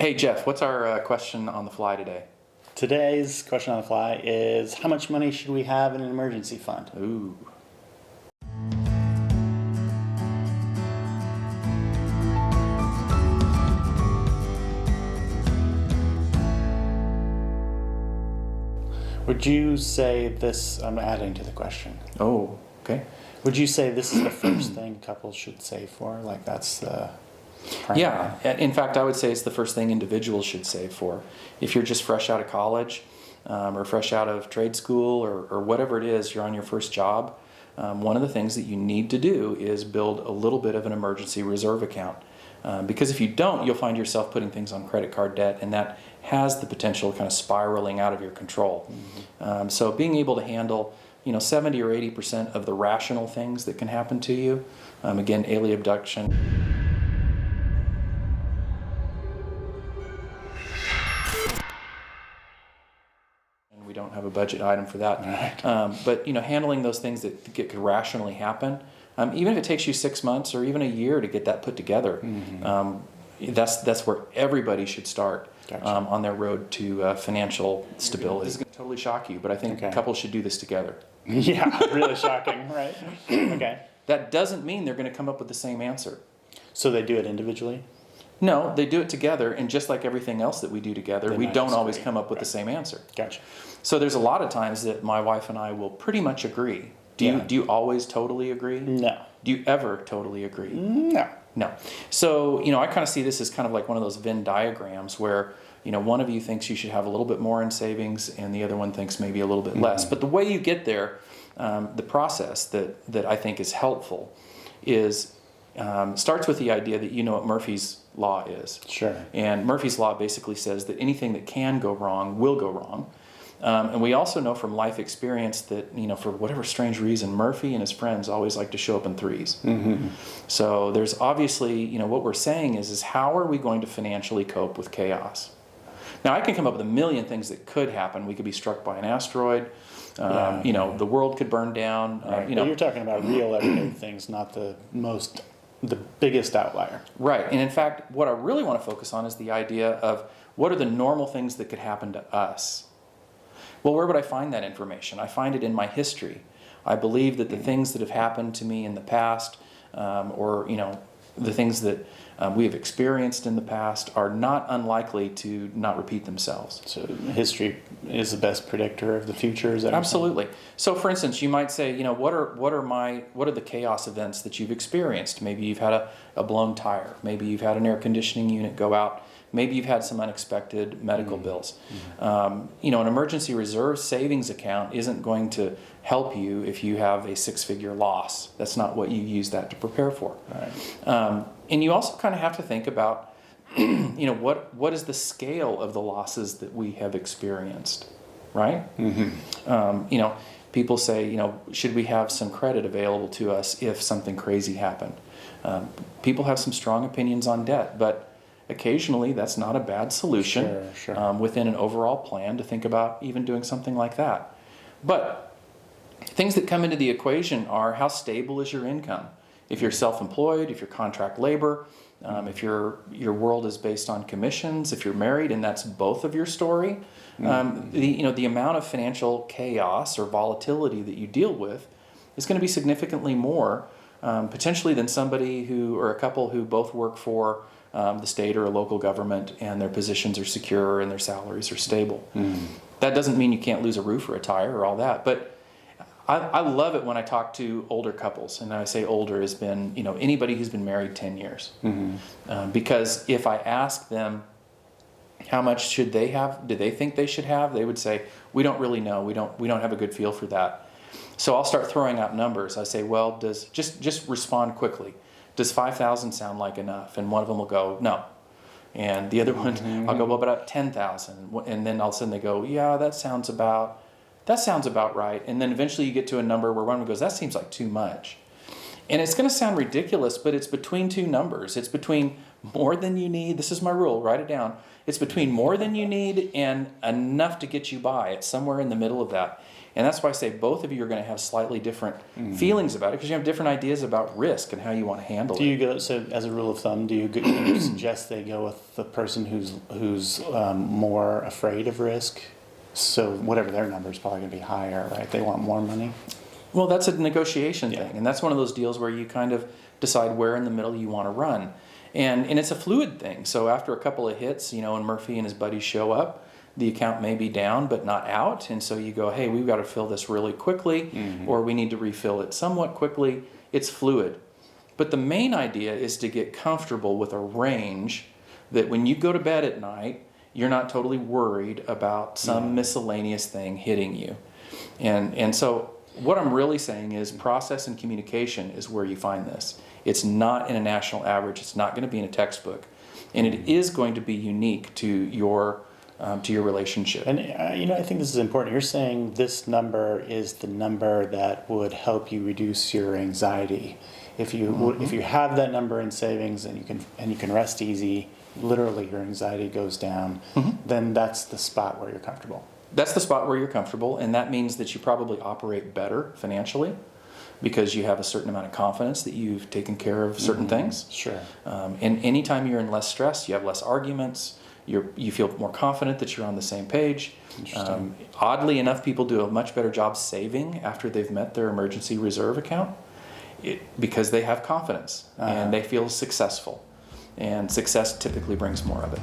Hey Jeff, what's our question on the fly today? Today's question on the fly is, how much money should we have in an emergency fund? Ooh. Would you say this, I'm adding to the question, Oh, okay. would you say this is the first thing couples should save for? Like that's the primary? Yeah, in fact, I would say it's the first thing individuals should save for. If you're just fresh out of college or fresh out of trade school or whatever it is, you're on your first job, one of the things that you need to do is build a little bit of an emergency reserve account. Because if you don't, you'll find yourself putting things on credit card debt, and that has the potential of kind of spiraling out of your control. Mm-hmm. So being able to handle 70 or 80% of the rational things that can happen to you, again, alien abduction. And we don't have a budget item for that. Right. But handling those things that could rationally happen, even if it takes you 6 months or even a year to get that put together, that's where everybody should start. Gotcha. On their road to financial stability. This is going to totally shock you, but I think couples should do this together. Yeah, really shocking, right? Okay. That doesn't mean they're going to come up with the same answer. So they do it individually? No, they do it together, and just like everything else that we do together, we don't always come up with the same answer. Gotcha. So there's a lot of times that my wife and I will pretty much agree. Do you always totally agree? No. Do you ever totally agree? No. No. So, I kind of see this as kind of like one of those Venn diagrams where, one of you thinks you should have a little bit more in savings and the other one thinks maybe a little bit less. But the way you get there, the process that I think is helpful is starts with the idea that you know what Murphy's Law is. Sure. And Murphy's Law basically says that anything that can go wrong will go wrong. And we also know from life experience that, for whatever strange reason, Murphy and his friends always like to show up in threes. Mm-hmm. So there's obviously, what we're saying is how are we going to financially cope with chaos? Now, I can come up with a million things that could happen. We could be struck by an asteroid. The world could burn down. Right. But you're talking about real everyday things, not the biggest outlier. Right. And in fact, what I really want to focus on is the idea of what are the normal things that could happen to us? Well, where would I find that information? I find it in my history. I believe that the things that have happened to me in the past, or the things that we have experienced in the past, are not unlikely to not repeat themselves. So history is the best predictor of the future. Is that absolutely? So, for instance, you might say, what are the chaos events that you've experienced? Maybe you've had a blown tire. Maybe you've had an air conditioning unit go out. Maybe you've had some unexpected medical bills. An emergency reserve savings account isn't going to help you if you have a six-figure loss. That's not what you use that to prepare for. Right. And you also kind of have to think about, what is the scale of the losses that we have experienced, right? Mm-hmm. People say, should we have some credit available to us if something crazy happened? People have some strong opinions on debt, but occasionally that's not a bad solution. Sure. Within an overall plan to think about even doing something like that. But things that come into the equation are how stable is your income? If you're self-employed, if you're contract labor, if your world is based on commissions, if you're married and that's both of your story, the amount of financial chaos or volatility that you deal with is going to be significantly more potentially than somebody or a couple who both work for the state or a local government and their positions are secure and their salaries are stable. That doesn't mean you can't lose a roof or a tire or all that, but I love it when I talk to older couples, and I say older has been, anybody who's been married 10 years. Because if I ask them how much should they have, do they think they should have, they would say, we don't really know, we don't have a good feel for that. So I'll start throwing out numbers. I say, well, just respond quickly. Does 5,000 sound like enough? And one of them will go, no. And the other one, I'll go, well, about 10,000. And then all of a sudden they go, yeah, that sounds about right. And then eventually you get to a number where one goes, that seems like too much. And it's going to sound ridiculous, but it's between two numbers. It's between more than you need. This is my rule. Write it down. It's between more than you need and enough to get you by. It's somewhere in the middle of that. And that's why I say both of you are going to have slightly different feelings about it, because you have different ideas about risk and how you want to handle Do it. you go, so as a rule of thumb, do you suggest they go with the person who's more afraid of risk? So whatever their number is probably going to be higher, right? They want more money. Well, that's a negotiation Yeah. thing, and that's one of those deals where you kind of decide where in the middle you want to run. And it's a fluid thing. So after a couple of hits, and Murphy and his buddies show up, the account may be down but not out, and so you go, hey, we've got to fill this really quickly, or we need to refill it somewhat quickly. It's fluid. But the main idea is to get comfortable with a range that when you go to bed at night, you're not totally worried about some miscellaneous thing hitting you. And so what I'm really saying is process and communication is where you find this. It's not in a national average. It's not going to be in a textbook. And it is going to be unique to your relationship. And I think this is important. You're saying this number is the number that would help you reduce your anxiety. If you have that number in savings and you can rest easy, literally your anxiety goes down, then that's the spot where you're comfortable. That's the spot where you're comfortable, and that means that you probably operate better financially because you have a certain amount of confidence that you've taken care of certain things. Sure. And anytime you're in less stress, you have less arguments, you feel more confident that you're on the same page. Interesting. Oddly enough, people do a much better job saving after they've met their emergency reserve account because they have confidence and they feel successful. And success typically brings more of it.